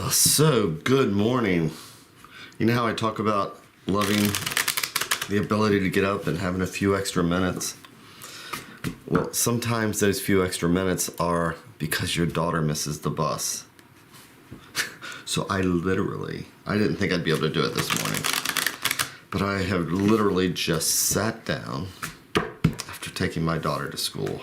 So, good morning. You know how I talk about loving the ability to get up and having a few extra minutes? Well, sometimes those few extra minutes are because your daughter misses the bus. So I didn't think I'd be able to do it this morning, but I have literally just sat down after taking my daughter to school.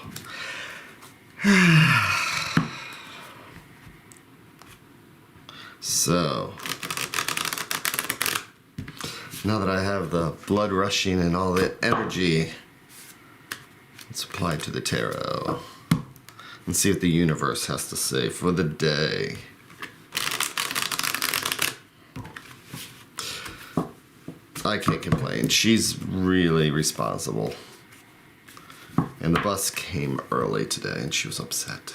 So, now that I have the blood rushing and all the energy, let's apply it to the tarot and see what the universe has to say for the day. I can't complain. She's really responsible. And the bus came early today and she was upset.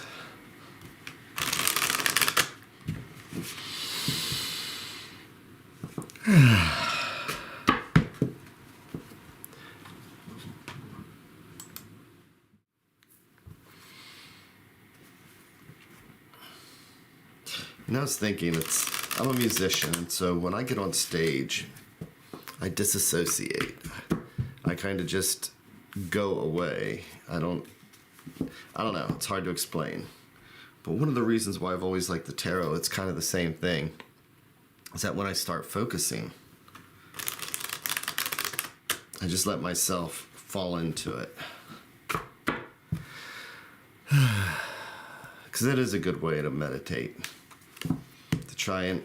I was thinking, I'm a musician, and so when I get on stage, I disassociate. I kind of just go away. I don't know, it's hard to explain. But one of the reasons why I've always liked the tarot, it's kind of the same thing, is that when I start focusing, I just let myself fall into it. Because it is a good way to meditate. To try and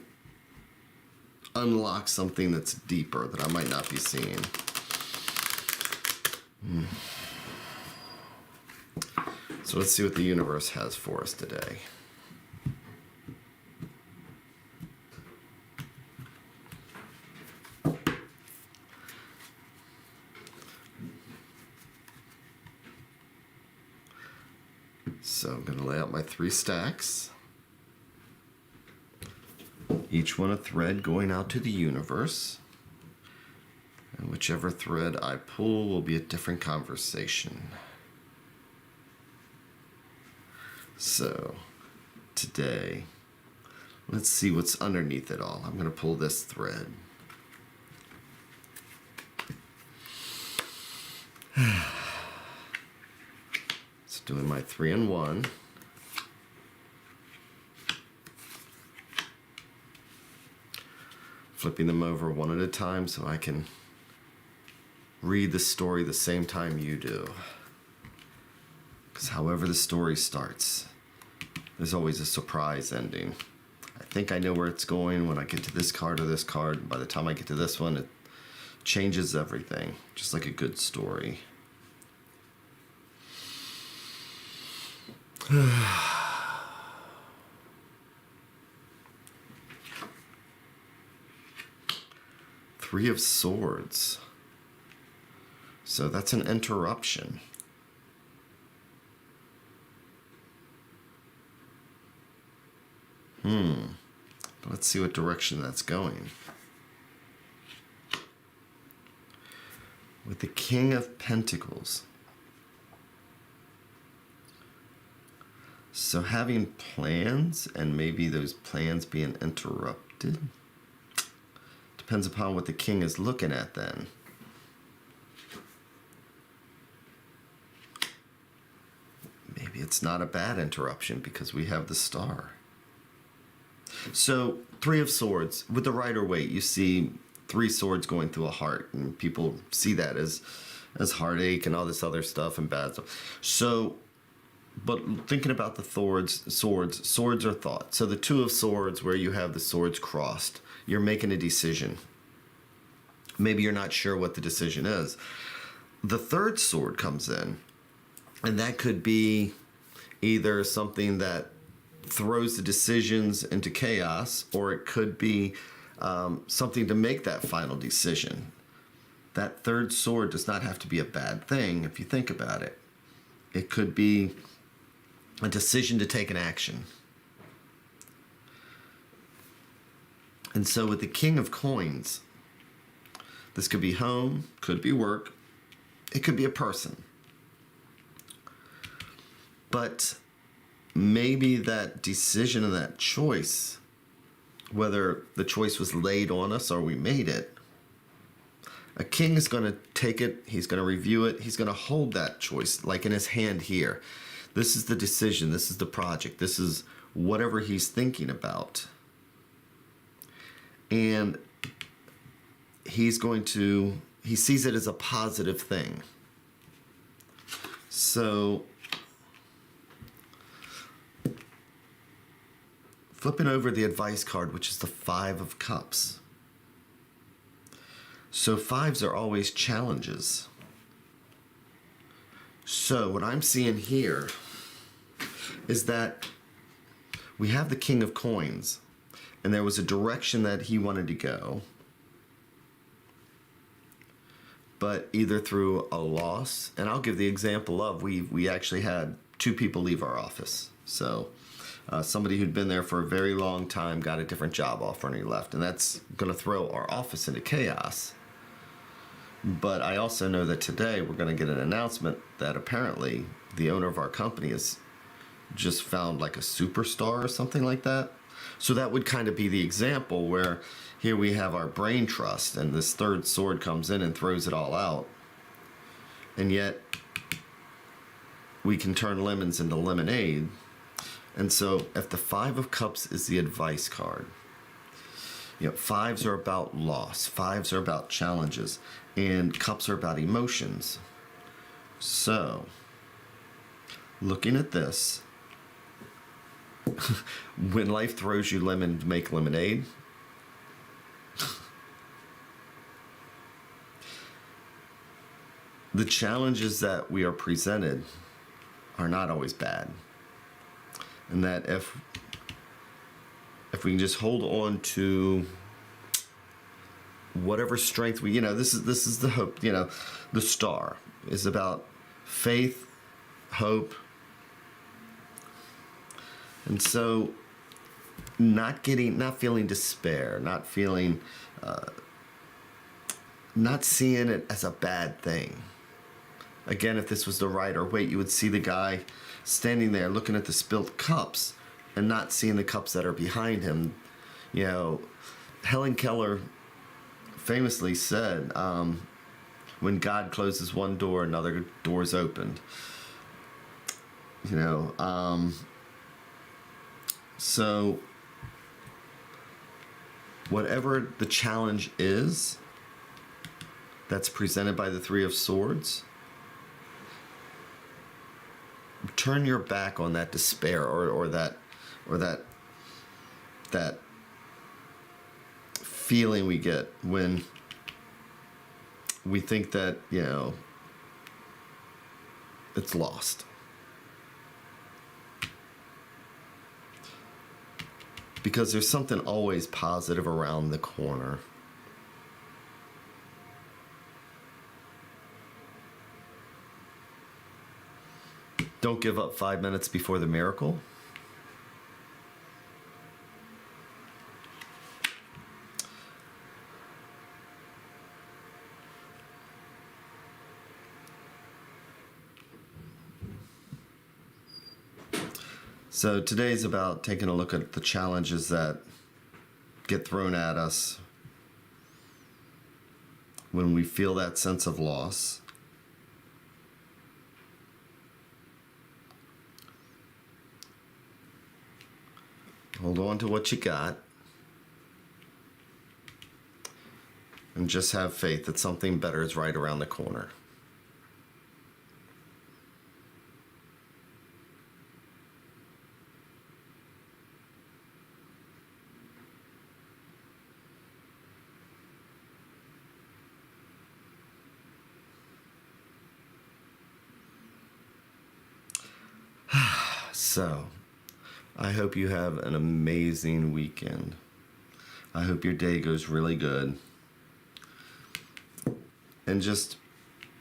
unlock something that's deeper that I might not be seeing. So let's see what the universe has for us today. So I'm going to lay out my 3 stacks. Each one a thread going out to the universe. And whichever thread I pull will be a different conversation. So, today, let's see what's underneath it all. I'm going to pull this thread. So doing my 3-in-1. Flipping them over one at a time so I can read the story the same time you do. Because however the story starts, there's always a surprise ending. I think I know where it's going when I get to this card or this card. By the time I get to this one, it changes everything, just like a good story. Three of Swords. So that's an interruption. Let's see what direction that's going. With the King of Pentacles. So having plans and maybe those plans being interrupted. Depends upon what the king is looking at then. Maybe it's not a bad interruption because we have the Star. So, 3 of Swords. With the Rider-Waite, you see 3 swords going through a heart. And people see that as heartache and all this other stuff and bad stuff. So, but thinking about the swords are thought. So the 2 of Swords, where you have the swords crossed, you're making a decision. Maybe you're not sure what the decision is. The 3rd sword comes in, and that could be either something that throws the decisions into chaos, or it could be something to make that final decision. That 3rd sword does not have to be a bad thing if you think about it. It could be a decision to take an action. And so with the King of Coins, this could be home, could be work, it could be a person. But maybe that decision and that choice whether the choice was laid on us or we made it, a king is going to take it, he's going to review it, he's going to hold that choice like in his hand here. This is the decision, this is the project, this is whatever he's thinking about. And he sees it as a positive thing. So, flipping over the advice card, which is the Five of Cups. So fives are always challenges. So what I'm seeing here is that we have the King of Coins, and there was a direction that he wanted to go, but either through a loss, and I'll give the example of, we actually had 2 people leave our office. So somebody who'd been there for a very long time got a different job offer and he left, and that's going to throw our office into chaos. But I also know that today we're going to get an announcement that apparently the owner of our company has just found like a superstar or something like that. So that would kind of be the example where here we have our brain trust and this third sword comes in and throws it all out. And yet we can turn lemons into lemonade. And so if the Five of Cups is the advice card, you know, fives are about loss, fives are about challenges, and cups are about emotions. So, looking at this, when life throws you lemon to make lemonade, the challenges that we are presented are not always bad. And that if we can just hold on to whatever strength we, this is the hope, the star is about faith, hope. And so not feeling despair, not feeling, not seeing it as a bad thing. Again, if this was the Rider-Waite, you would see the guy standing there looking at the spilt cups and not seeing the cups that are behind him. Helen Keller famously said, when God closes one door, another door's opened. So whatever the challenge is that's presented by the Three of Swords, turn your back on that despair or that feeling we get when we think that, it's lost. Because there's something always positive around the corner. Don't give up 5 minutes before the miracle. So today's about taking a look at the challenges that get thrown at us when we feel that sense of loss. Hold on to what you got and just have faith that something better is right around the corner. So, I hope you have an amazing weekend. I hope your day goes really good. And just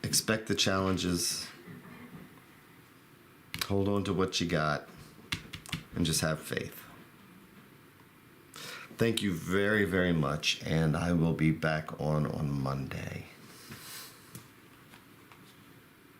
expect the challenges. Hold on to what you got. And just have faith. Thank you very, very much. And I will be back on Monday.